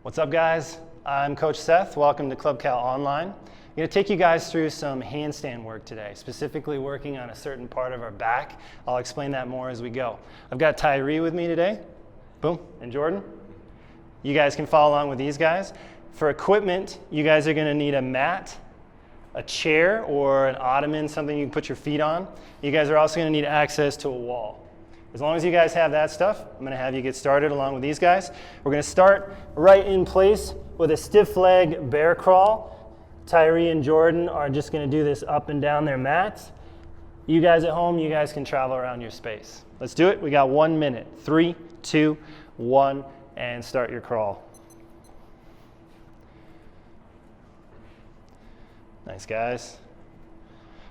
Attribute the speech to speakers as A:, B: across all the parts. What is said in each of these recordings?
A: What's up, guys? I'm Coach Seth. Welcome to Club Cal Online. I'm going to take you guys through some handstand work today, specifically working on a certain part of our back. I'll explain that more as we go. I've got Tyree with me today, boom, and Jordan. You guys can follow along with these guys. For equipment, you guys are going to need a mat, a chair, or an ottoman, something you can put your feet on. You guys are also going to need access to a wall. As long as you guys have that stuff, I'm going to have you get started along with these guys. We're going to start right in place with a stiff leg bear crawl. Tyree and Jordan are just going to do this up and down their mats. You guys at home, you guys can travel around your space. Let's do it. We got 1 minute. 3, 2, 1, and start your crawl. Nice, guys.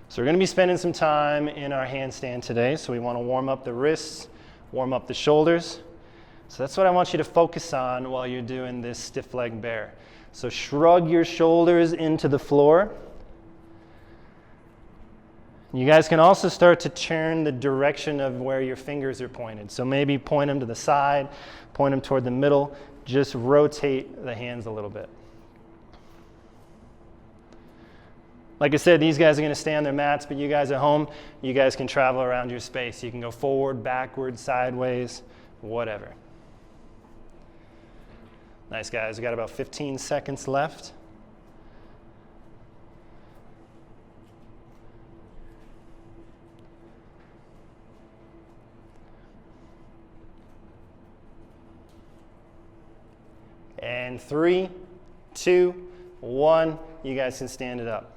A: So we're going to be spending some time in our handstand today, so we want to warm up the wrists, warm up the shoulders. So that's what I want you to focus on while you're doing this stiff leg bear. So shrug your shoulders into the floor. You guys can also start to turn the direction of where your fingers are pointed. So maybe point them to the side, point them toward the middle. Just rotate the hands a little bit. Like I said, these guys are going to stay on their mats, but you guys at home, you guys can travel around your space. You can go forward, backward, sideways, whatever. Nice, guys. We got about 15 seconds left. And 3, 2, 1, you guys can stand it up.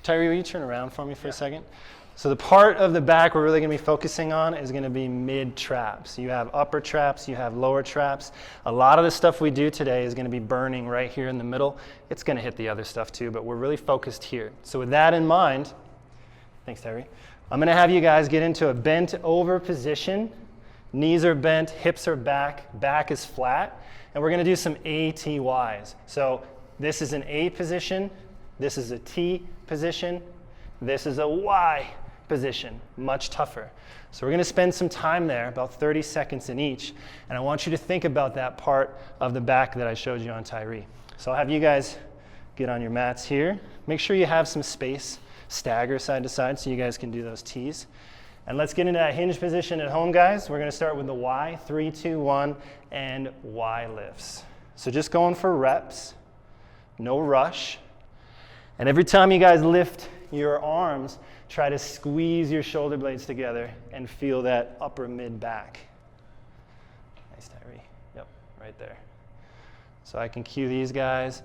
A: Tyree, will you turn around for me for a second? So the part of the back we're really going to be focusing on is going to be mid-traps. You have upper traps, you have lower traps. A lot of the stuff we do today is going to be burning right here in the middle. It's going to hit the other stuff too, but we're really focused here. So with that in mind, thanks, Tyree, I'm going to have you guys get into a bent over position. Knees are bent, hips are back is flat, and we're going to do some ATYs. So this is an A position, this is a T position, this is a Y position, much tougher. So we're going to spend some time there, about 30 seconds in each, and I want you to think about that part of the back that I showed you on Tyree. So I'll have you guys get on your mats here. Make sure you have some space, stagger side to side so you guys can do those T's. And let's get into that hinge position at home, guys. We're going to start with the Y, 3, 2, 1, and Y lifts. So just going for reps, no rush. And every time you guys lift your arms, try to squeeze your shoulder blades together and feel that upper mid back. Nice, Tyree. Yep, right there. So I can cue these guys.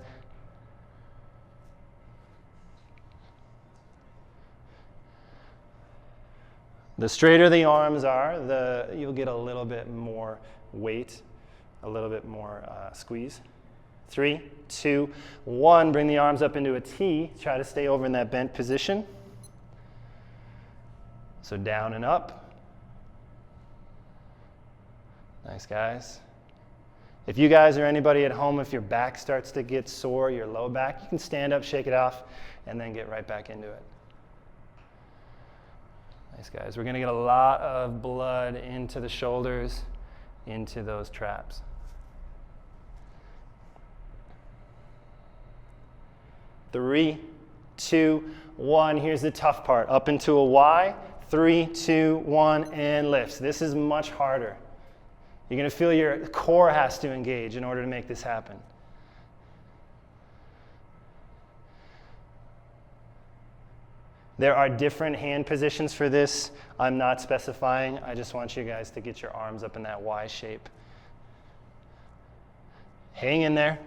A: The straighter the arms are, you'll get a little bit more weight, a little bit more squeeze. 3, 2, 1, bring the arms up into a T. Try to stay over in that bent position. So down and up. Nice, guys. If you guys or anybody at home, if your back starts to get sore, your low back, you can stand up, shake it off, and then get right back into it. Nice, guys. We're going to get a lot of blood into the shoulders, into those traps. 3, 2, 1. Here's the tough part. Up into a Y. 3, 2, 1, and lifts. This is much harder. You're going to feel your core has to engage in order to make this happen. There are different hand positions for this. I'm not specifying. I just want you guys to get your arms up in that Y shape. Hang in there.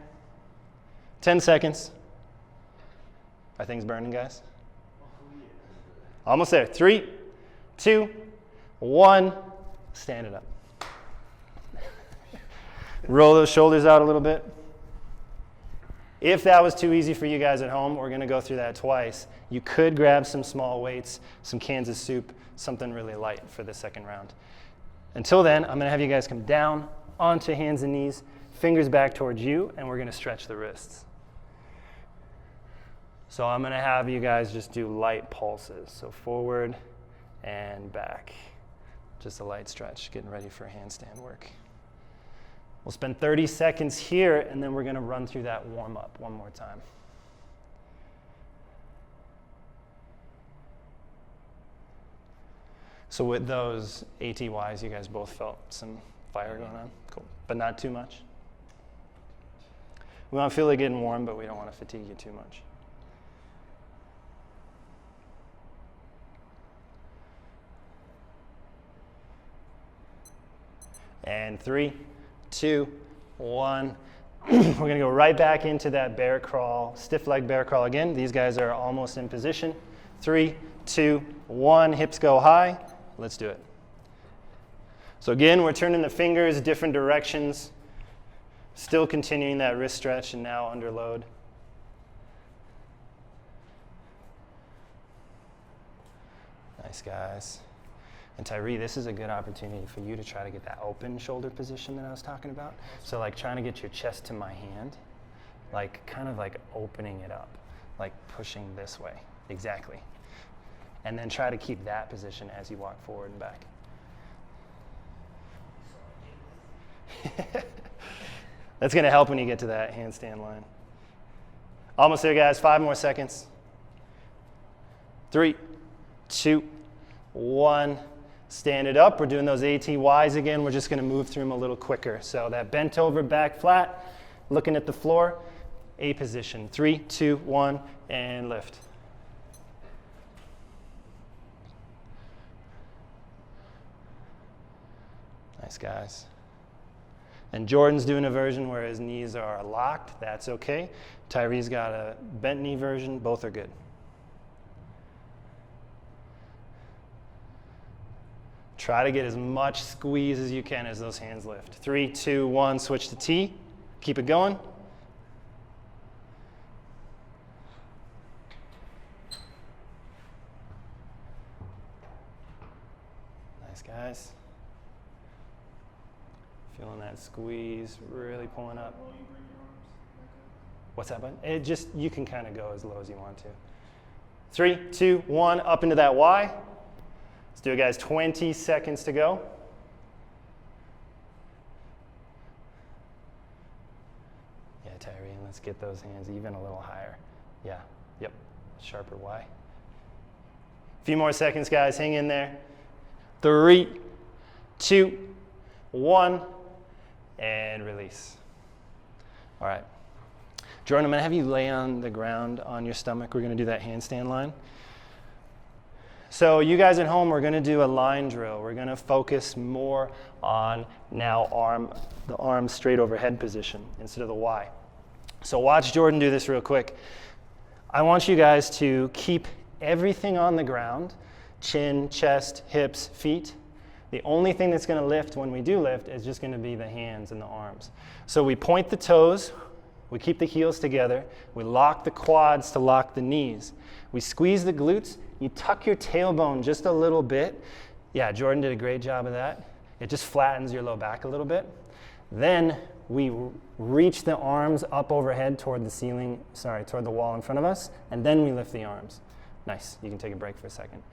A: 10 seconds. Are things burning, guys? Almost there. 3, 2, 1. Stand it up. Roll those shoulders out a little bit. If that was too easy for you guys at home, we're going to go through that twice. You could grab some small weights, some Kansas soup, something really light for the second round. Until then, I'm going to have you guys come down onto hands and knees, fingers back towards you, and we're going to stretch the wrists. So I'm going to have you guys just do light pulses. So forward and back. Just a light stretch, getting ready for handstand work. We'll spend 30 seconds here, and then we're going to run through that warm-up one more time. So with those ATYs, you guys both felt some fire going on? Cool. But not too much? We want to feel like getting warm, but we don't want to fatigue you too much. And 3, 2, 1. We're going to go right back into that bear crawl, stiff leg bear crawl again. These guys are almost in position. 3, 2, 1. Hips go high. Let's do it. So again, we're turning the fingers different directions, still continuing that wrist stretch, and now under load. Nice, guys. And Tyree, this is a good opportunity for you to try to get that open shoulder position that I was talking about. So like trying to get your chest to my hand, like kind of like opening it up, like pushing this way. Exactly. And then try to keep that position as you walk forward and back. That's going to help when you get to that handstand line. Almost there, guys. 5 more seconds. 3, 2, 1. Stand it up. We're doing those ATYs again. We're just going to move through them a little quicker. So that bent over, back flat, looking at the floor, A position. 3, 2, 1, and lift. Nice, guys. And Jordan's doing a version where his knees are locked. That's okay. Tyree's got a bent knee version. Both are good. Try to get as much squeeze as you can as those hands lift. 3, 2, 1, switch to T. Keep it going. Nice, guys. Feeling that squeeze, really pulling up. What's that button? It just, you can kind of go as low as you want to. 3, 2, 1, up into that Y. Let's do it, guys. 20 seconds to go. Yeah, Tyree, let's get those hands even a little higher. Yeah, yep, sharper Y. A few more seconds, guys. Hang in there. 3, 2, 1. And release. All right. Jordan, I'm going to have you lay on the ground on your stomach. We're going to do that handstand line. So you guys at home, we're going to do a line drill. We're going to focus more on now the arm straight overhead position instead of the Y. So watch Jordan do this real quick. I want you guys to keep everything on the ground, chin, chest, hips, feet. The only thing that's going to lift when we do lift is just going to be the hands and the arms. So we point the toes, we keep the heels together, we lock the quads to lock the knees. We squeeze the glutes, you tuck your tailbone just a little bit. Yeah, Jordan did a great job of that. It just flattens your low back a little bit. Then we reach the arms up overhead toward the wall in front of us, and then we lift the arms. Nice, you can take a break for a second.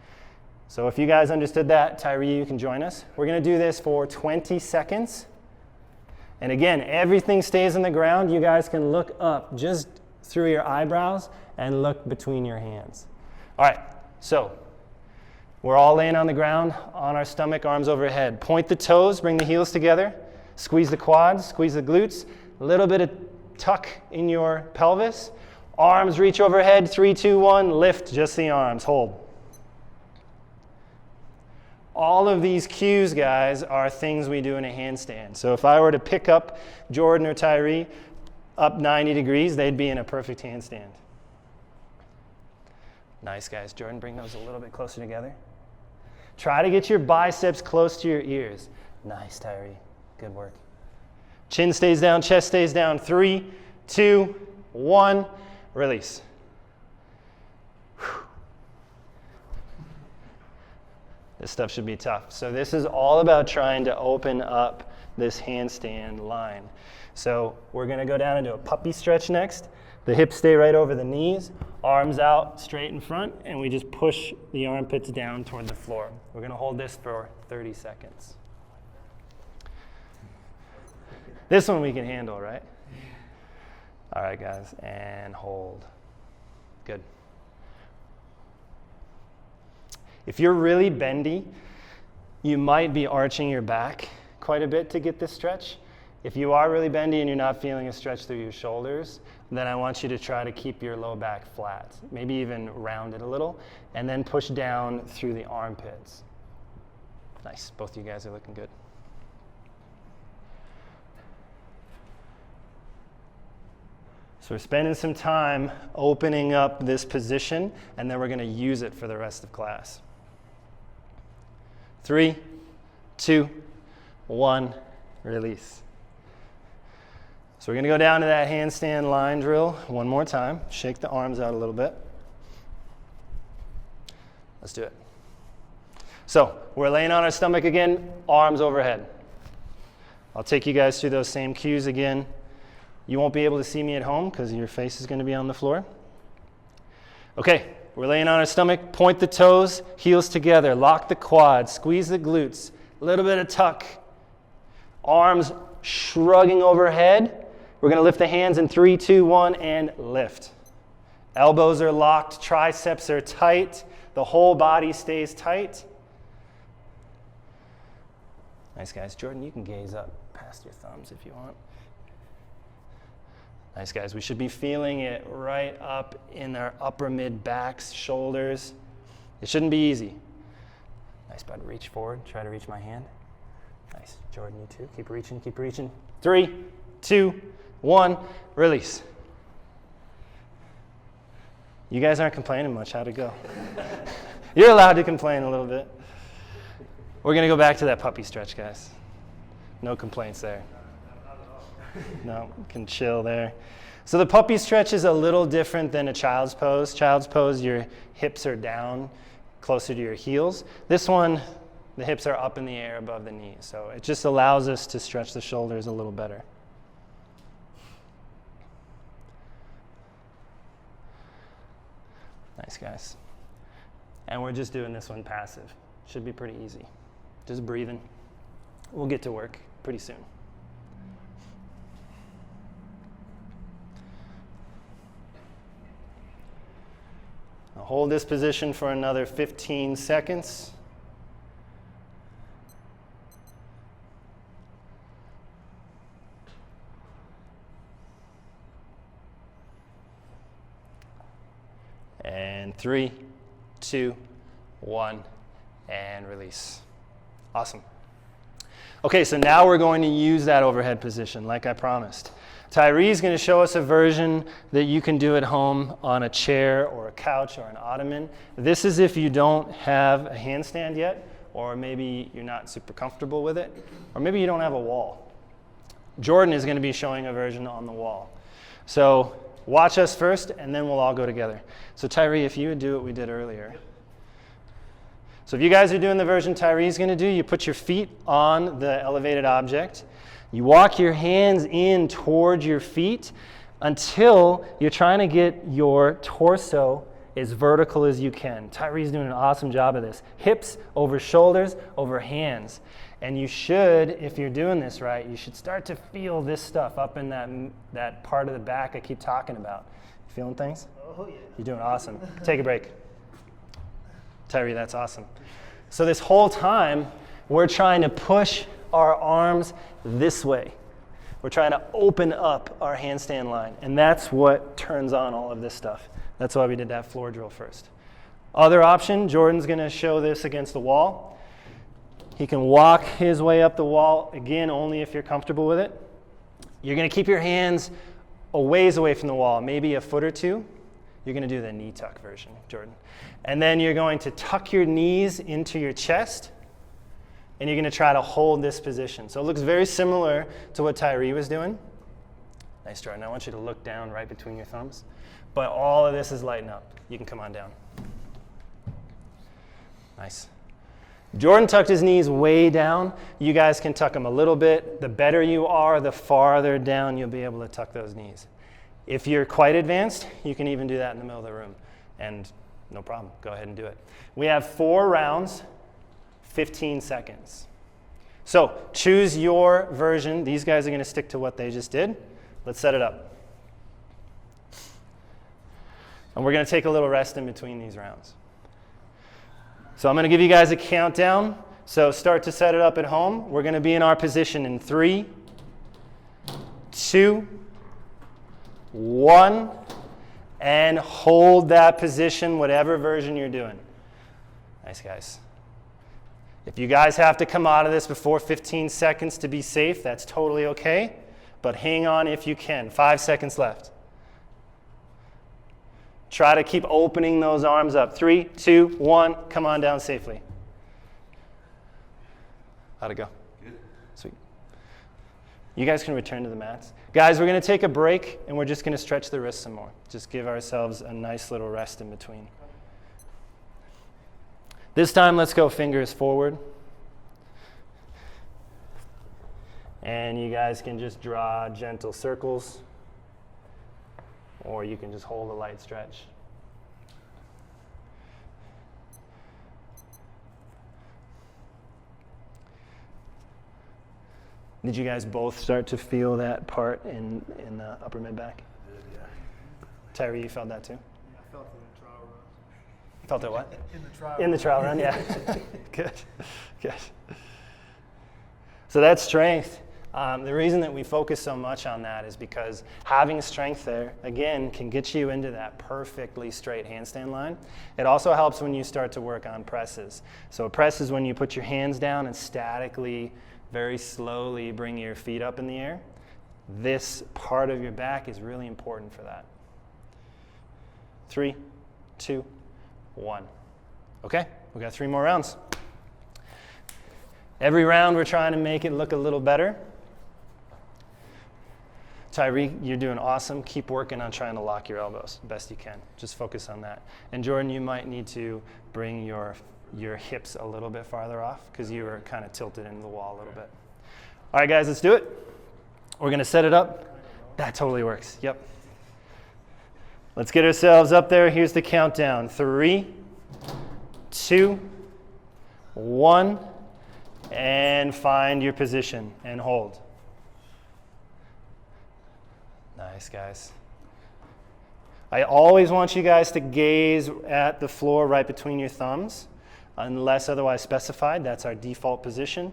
A: So if you guys understood that, Tyree, you can join us. We're going to do this for 20 seconds. And again, everything stays on the ground. You guys can look up just through your eyebrows and look between your hands. All right, so we're all laying on the ground, on our stomach, arms overhead. Point the toes, bring the heels together. Squeeze the quads, squeeze the glutes. A little bit of tuck in your pelvis. Arms reach overhead, 3, 2, 1. Lift just the arms, hold. All of these cues, guys, are things we do in a handstand. So if I were to pick up Jordan or Tyree up 90 degrees, they'd be in a perfect handstand. Nice, guys. Jordan, bring those a little bit closer together. Try to get your biceps close to your ears. Nice, Tyree. Good work. Chin stays down, chest stays down. 3, 2, 1. Release. This stuff should be tough. So this is all about trying to open up this handstand line. So we're going to go down into a puppy stretch next. The hips stay right over the knees, arms out straight in front, and we just push the armpits down toward the floor. We're going to hold this for 30 seconds. This one we can handle, right? All right, guys, and hold. Good. If you're really bendy, you might be arching your back quite a bit to get this stretch. If you are really bendy and you're not feeling a stretch through your shoulders, then I want you to try to keep your low back flat, maybe even round it a little, and then push down through the armpits. Nice, both of you guys are looking good. So we're spending some time opening up this position, and then we're going to use it for the rest of class. 3, 2, 1, release. So we're going to go down to that handstand line drill one more time. Shake the arms out a little bit. Let's do it. So we're laying on our stomach again, arms overhead. I'll take you guys through those same cues again. You won't be able to see me at home because your face is going to be on the floor. Okay, we're laying on our stomach. Point the toes, heels together. Lock the quads, squeeze the glutes. A little bit of tuck. Arms shrugging overhead. We're going to lift the hands in 3, 2, 1, and lift. Elbows are locked, triceps are tight. The whole body stays tight. Nice, guys. Jordan, you can gaze up past your thumbs if you want. Nice, guys. We should be feeling it right up in our upper mid backs, shoulders. It shouldn't be easy. Nice, bud. Reach forward. Try to reach my hand. Nice. Jordan, you too. Keep reaching, keep reaching. 3, 2, 1. Release. You guys aren't complaining much. How'd it go? You're allowed to complain a little bit. We're going to go back to that puppy stretch, guys. No complaints there. No, can chill there. So the puppy stretch is a little different than a child's pose. Child's pose, your hips are down closer to your heels. This one, the hips are up in the air above the knees. So it just allows us to stretch the shoulders a little better. Nice, guys. And we're just doing this one passive. Should be pretty easy. Just breathing. We'll get to work pretty soon. Now hold this position for another 15 seconds. And 3, 2, 1, and release. Awesome. Okay, so now we're going to use that overhead position like I promised. Tyree's going to show us a version that you can do at home on a chair or a couch or an ottoman. This is if you don't have a handstand yet, or maybe you're not super comfortable with it, or maybe you don't have a wall. Jordan is going to be showing a version on the wall. So watch us first, and then we'll all go together. So Tyree, if you would do what we did earlier. So if you guys are doing the version Tyree's going to do, you put your feet on the elevated object. You walk your hands in towards your feet until you're trying to get your torso as vertical as you can. Tyree's doing an awesome job of this. Hips over shoulders, over hands. And you should, if you're doing this right, you should start to feel this stuff up in that part of the back I keep talking about. You feeling things?
B: Oh, yeah.
A: You're doing awesome. Take a break. Tyree, that's awesome. So this whole time, we're trying to push our arms this way. We're trying to open up our handstand line, and that's what turns on all of this stuff. That's why we did that floor drill first. Other option, Jordan's going to show this against the wall. He can walk his way up the wall, again, only if you're comfortable with it. You're going to keep your hands a ways away from the wall, maybe a foot or two. You're going to do the knee tuck version, Jordan. And then you're going to tuck your knees into your chest, and you're going to try to hold this position. So it looks very similar to what Tyree was doing. Nice, Jordan. I want you to look down right between your thumbs. But all of this is lighting up. You can come on down. Nice. Jordan tucked his knees way down. You guys can tuck them a little bit. The better you are, the farther down you'll be able to tuck those knees. If you're quite advanced, you can even do that in the middle of the room. And no problem. Go ahead and do it. We have 4 rounds, 15 seconds. So choose your version. These guys are going to stick to what they just did. Let's set it up. And we're going to take a little rest in between these rounds. So I'm going to give you guys a countdown. So start to set it up at home. We're going to be in our position in 3, 2, 1, and hold that position, whatever version you're doing. Nice, guys. If you guys have to come out of this before 15 seconds to be safe, that's totally okay. But hang on if you can. 5 seconds left. Try to keep opening those arms up. 3, 2, 1, come on down safely. How'd it go? Good. Sweet. You guys can return to the mats. Guys, we're going to take a break, and we're just going to stretch the wrists some more. Just give ourselves a nice little rest in between. This time, let's go fingers forward. And you guys can just draw gentle circles, or you can just hold a light stretch. Did you guys both start to feel that part in the upper mid-back?
B: Yeah.
A: Tyree, you felt that too?
B: Yeah, I felt it in the trial run.
A: Felt it what?
B: In the trial
A: In the trial run, yeah. Good, good. So that's strength. The reason that we focus so much on that is because having strength there, again, can get you into that perfectly straight handstand line. It also helps when you start to work on presses. So a press is when you put your hands down and statically, very slowly bring your feet up in the air. This part of your back is really important for that. 3, 2, 1. Okay, we got 3 more rounds. Every round we're trying to make it look a little better. Tyree, you're doing awesome. Keep working on trying to lock your elbows best you can. Just focus on that. And Jordan, you might need to bring your hips a little bit farther off because you were kind of tilted into the wall a little bit. All right, guys, let's do it. We're going to set it up. That totally works. Yep. Let's get ourselves up there. Here's the countdown. 3, 2, 1, and find your position and hold. Nice, guys. I always want you guys to gaze at the floor right between your thumbs, unless otherwise specified. That's our default position.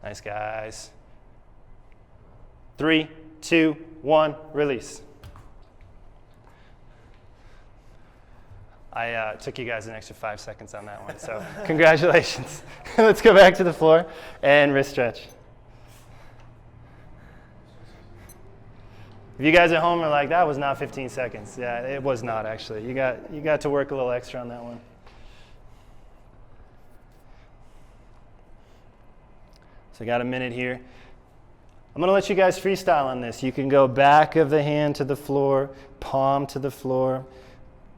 A: Nice, guys. 3, 2, 1, release. I took you guys an extra 5 seconds on that one, so congratulations. Let's go back to the floor and wrist stretch. If you guys at home are like, that was not 15 seconds. Yeah, it was not actually. You got to work a little extra on that one. So I got a minute here. I'm going to let you guys freestyle on this. You can go back of the hand to the floor, palm to the floor,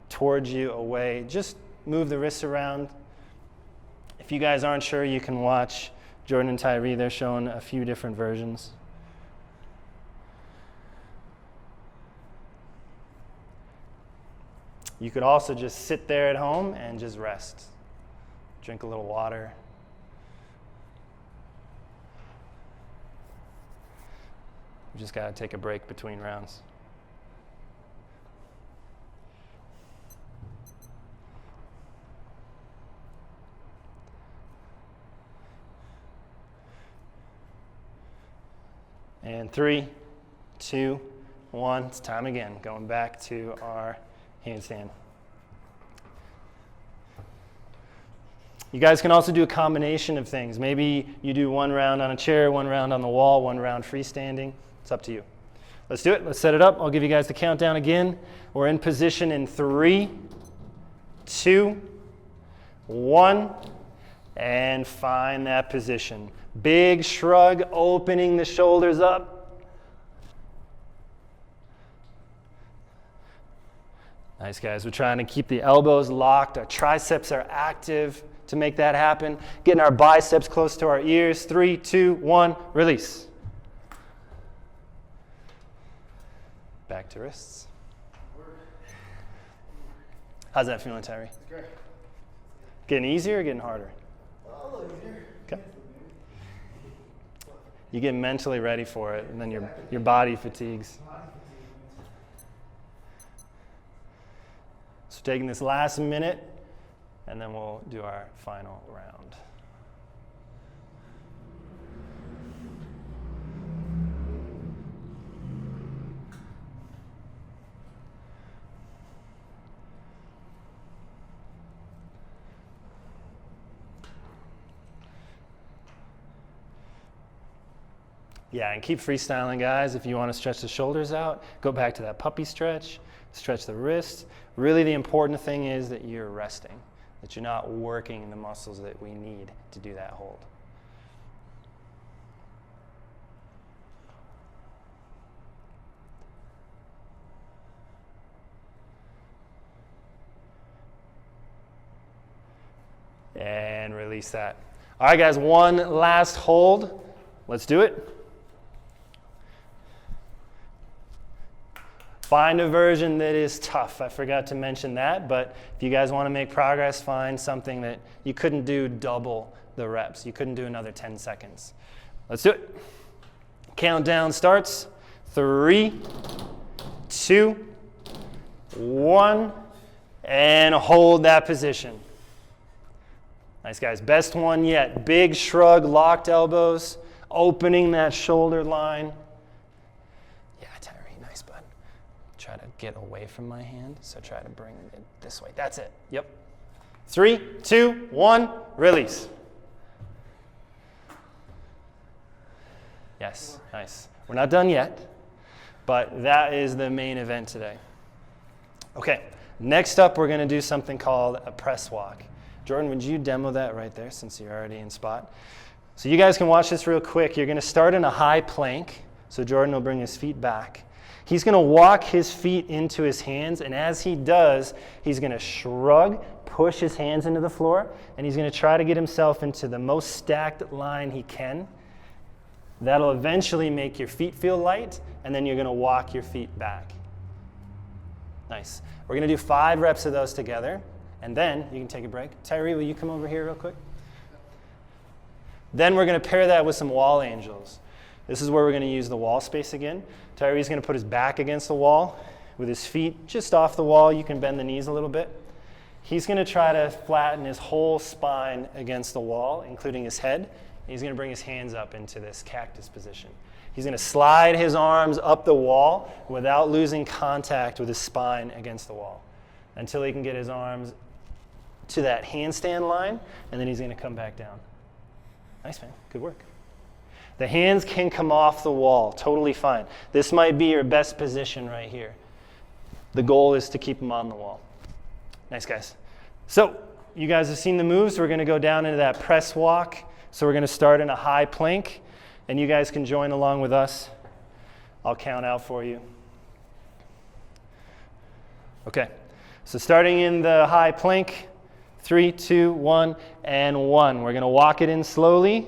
A: towards you, away. Just move the wrists around. If you guys aren't sure, you can watch Jordan and Tyree. They're showing a few different versions. You could also just sit there at home and just rest. Drink a little water. You just got to take a break between rounds. And 3, 2, 1, it's time again. Going back to our handstand. You guys can also do a combination of things. Maybe you do 1 round on a chair, 1 round on the wall, 1 round freestanding. It's up to you. Let's do it. Let's set it up. I'll give you guys the countdown again. We're in position in 3, 2, 1, and find that position. Big shrug, opening the shoulders up. Nice, guys. We're trying to keep the elbows locked. Our triceps are active to make that happen. Getting our biceps close to our ears. 3, 2, 1, release. Back to wrists. How's that feeling, Tyree?
B: It's great.
A: Getting easier or getting harder?
B: A little easier.
A: Okay. You get mentally ready for it, and then your body fatigues. So taking this last minute, and then we'll do our final round. Yeah, and keep freestyling, guys. If you want to stretch the shoulders out, go back to that puppy stretch, stretch the wrists. Really, the important thing is that you're resting, that you're not working the muscles that we need to do that hold. And release that. All right, guys, one last hold. Let's do it. Find a version that is tough. I forgot to mention that, but if you guys want to make progress, find something that you couldn't do double the reps. You couldn't do another 10 seconds. Let's do it. Countdown starts. 3, 2, 1, and hold that position. Nice, guys. Best one yet. Big shrug, locked elbows, opening that shoulder line. Yeah, Tyree, nice, bud. Try to get away from my hand, so try to bring it this way. That's it. Yep. 3, 2, 1, release. Yes, nice. We're not done yet, but that is the main event today. Okay, next up we're going to do something called a press walk. Jordan, would you demo that right there since you're already in spot? So you guys can watch this real quick. You're going to start in a high plank. So Jordan will bring his feet back. He's going to walk his feet into his hands, and as he does, he's going to shrug, push his hands into the floor, and he's going to try to get himself into the most stacked line he can. That'll eventually make your feet feel light, and then you're going to walk your feet back. Nice. We're going to do 5 reps of those together, and then you can take a break. Tyree, will you come over here real quick? Then we're going to pair that with some wall angels. This is where we're going to use the wall space again. Tyree's going to put his back against the wall with his feet just off the wall. You can bend the knees a little bit. He's going to try to flatten his whole spine against the wall, including his head. He's going to bring his hands up into this cactus position. He's going to slide his arms up the wall without losing contact with his spine against the wall until he can get his arms to that handstand line, and then he's going to come back down. Nice, man. Good work. The hands can come off the wall, totally fine. This might be your best position right here. The goal is to keep them on the wall. Nice, guys. So you guys have seen the moves. We're going to go down into that press walk. So we're going to start in a high plank, and you guys can join along with us. I'll count out for you. Okay, so starting in the high plank, 3, 2, 1, and 1. We're going to walk it in slowly.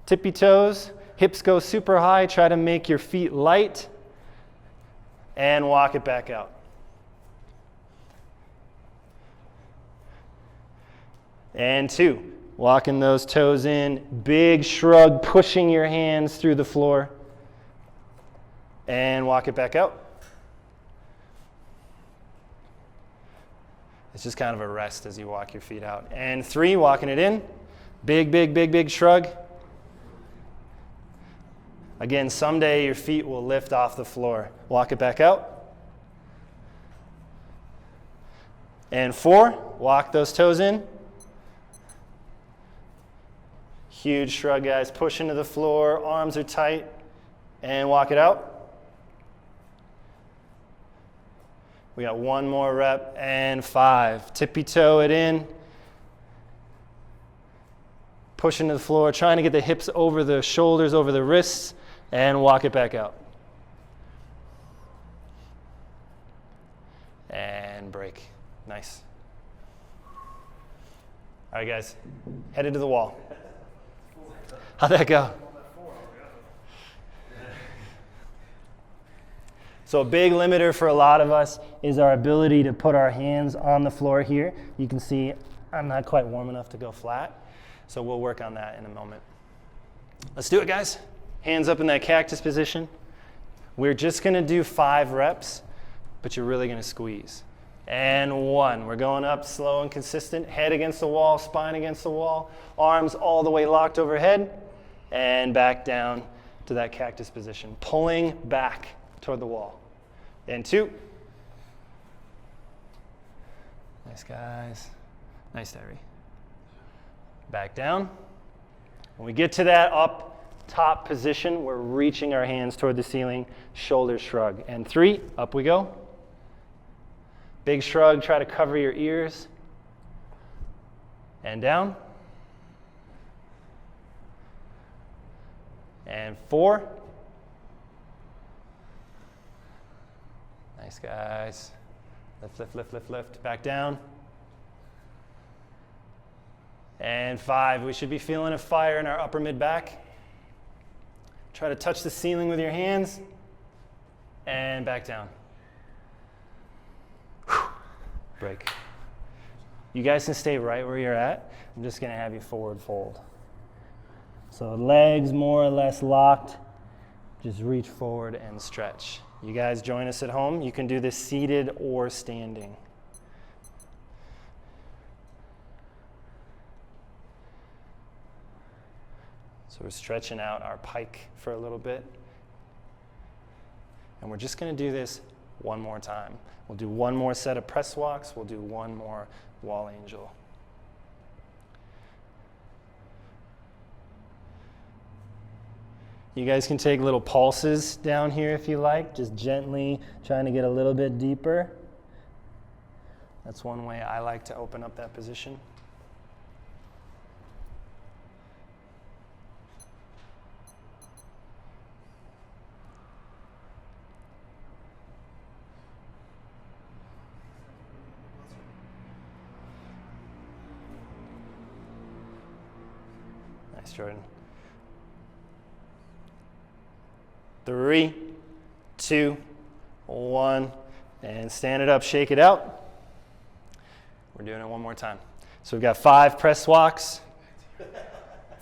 A: Tippy toes, hips go super high. Try to make your feet light, and walk it back out. And 2. Walking those toes in, big shrug, pushing your hands through the floor, and walk it back out. It's just kind of a rest as you walk your feet out. And 3, walking it in, big, big, big, big shrug. Again, someday your feet will lift off the floor. Walk it back out. And 4, walk those toes in. Huge shrug, guys. Push into the floor, arms are tight, and walk it out. We got 1 more rep, and 5. Tippy toe it in. Push into the floor, trying to get the hips over the shoulders, over the wrists, and walk it back out. And break. Nice. All right, guys, headed to the wall. How'd that go? So a big limiter for a lot of us is our ability to put our hands on the floor here. You can see I'm not quite warm enough to go flat, so we'll work on that in a moment. Let's do it, guys. Hands up in that cactus position. We're just gonna do 5 reps, but you're really gonna squeeze. And 1, we're going up slow and consistent, head against the wall, spine against the wall, arms all the way locked overhead, and back down to that cactus position, pulling back toward the wall. And 2. Nice, guys. Nice, Terry. Back down. When we get to that up top position, we're reaching our hands toward the ceiling, shoulders shrug. And 3, up we go. Big shrug, try to cover your ears. And down. And 4. Nice, guys. Lift, lift, lift, lift, lift. Back down. And 5. We should be feeling a fire in our upper mid-back. Try to touch the ceiling with your hands. And back down. Break. You guys can stay right where you're at. I'm just going to have you forward fold. So legs more or less locked. Just reach forward and stretch. You guys join us at home. You can do this seated or standing. So we're stretching out our pike for a little bit. And we're just going to do this one more time. We'll do one more set of press walks. We'll do one more wall angel. You guys can take little pulses down here if you like, just gently trying to get a little bit deeper. That's one way I like to open up that position. Nice, Jordan. 3, 2, 1, and stand it up, shake it out. We're doing it one more time. So we've got 5 press walks,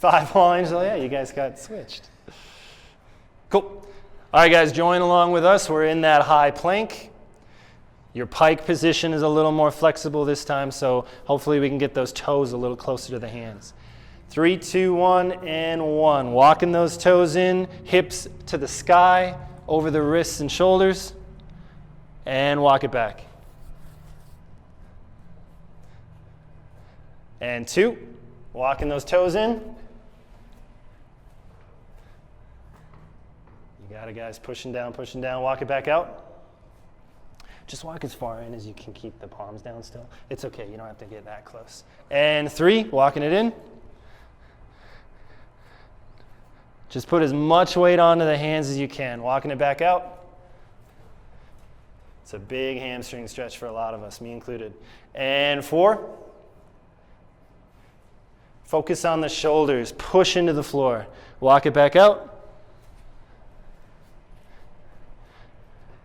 A: 5 wall angel. Yeah, you guys got switched. Cool. All right, guys, join along with us. We're in that high plank. Your pike position is a little more flexible this time, so hopefully we can get those toes a little closer to the hands. 3, 2, 1, and 1. Walking those toes in, hips to the sky, over the wrists and shoulders, and walk it back. And 2, walking those toes in. You got it, guys. Pushing down, walk it back out. Just walk as far in as you can, keep the palms down still. It's okay, you don't have to get that close. And 3, walking it in. Just put as much weight onto the hands as you can. Walking it back out. It's a big hamstring stretch for a lot of us, me included. And 4. Focus on the shoulders. Push into the floor. Walk it back out.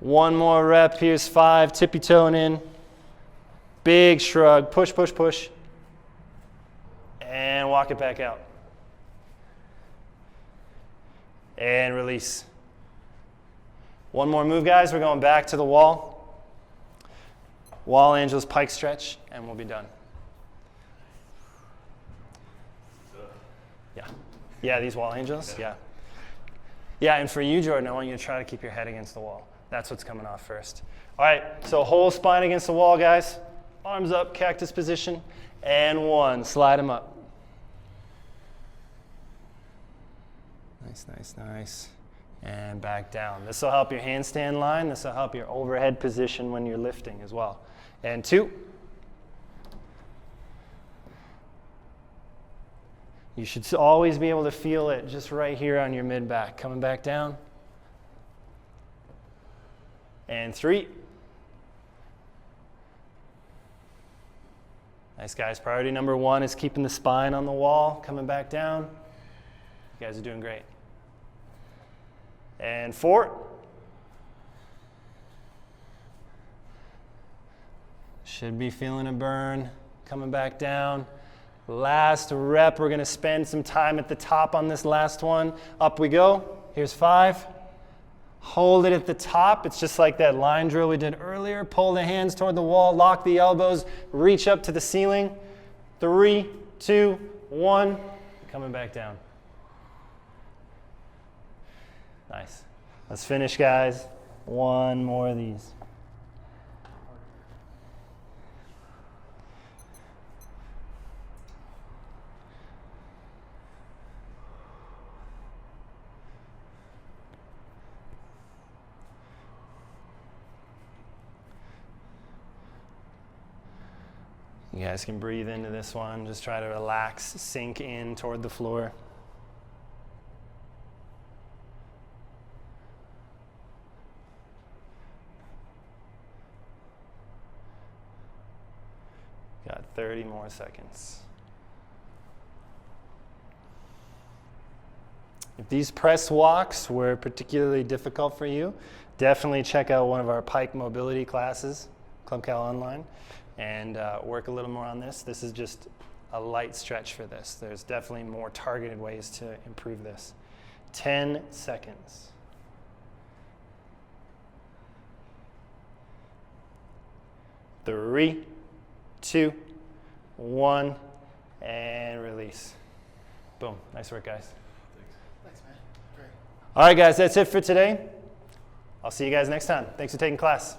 A: 1 more rep. Here's 5. Tippy toeing in. Big shrug. Push, push, push. And walk it back out. And release. 1 more move, guys. We're going back to the wall. Wall angels, pike stretch, and we'll be done. Yeah. Yeah, these wall angels, yeah. Yeah, and for you, Jordan, I want you to try to keep your head against the wall. That's what's coming off first. All right, so whole spine against the wall, guys. Arms up, cactus position, and 1. Slide them up. Nice, nice, nice. And back down. This will help your handstand line. This will help your overhead position when you're lifting as well. And 2. You should always be able to feel it just right here on your mid-back. Coming back down. And 3. Nice, guys. Priority number 1 is keeping the spine on the wall. Coming back down. You guys are doing great. And 4. Should be feeling a burn. Coming back down. Last rep, we're gonna spend some time at the top on this last one. Up we go. Here's 5. Hold it at the top. It's just like that line drill we did earlier. Pull the hands toward the wall, lock the elbows, reach up to the ceiling. 3, 2, 1. Coming back down. Nice. Let's finish, guys. One more of these. You guys can breathe into this one. Just try to relax, sink in toward the floor. Got 30 more seconds. If these press walks were particularly difficult for you, definitely check out one of our Pike mobility classes, Club Cal Online, and work a little more on this. This is just a light stretch for this. There's definitely more targeted ways to improve this. 10 seconds. Three, 2, 1, and release. Boom. Nice work, guys.
B: Thanks, man. Great.
A: All right, guys, that's it for today. I'll see you guys next time. Thanks for taking class.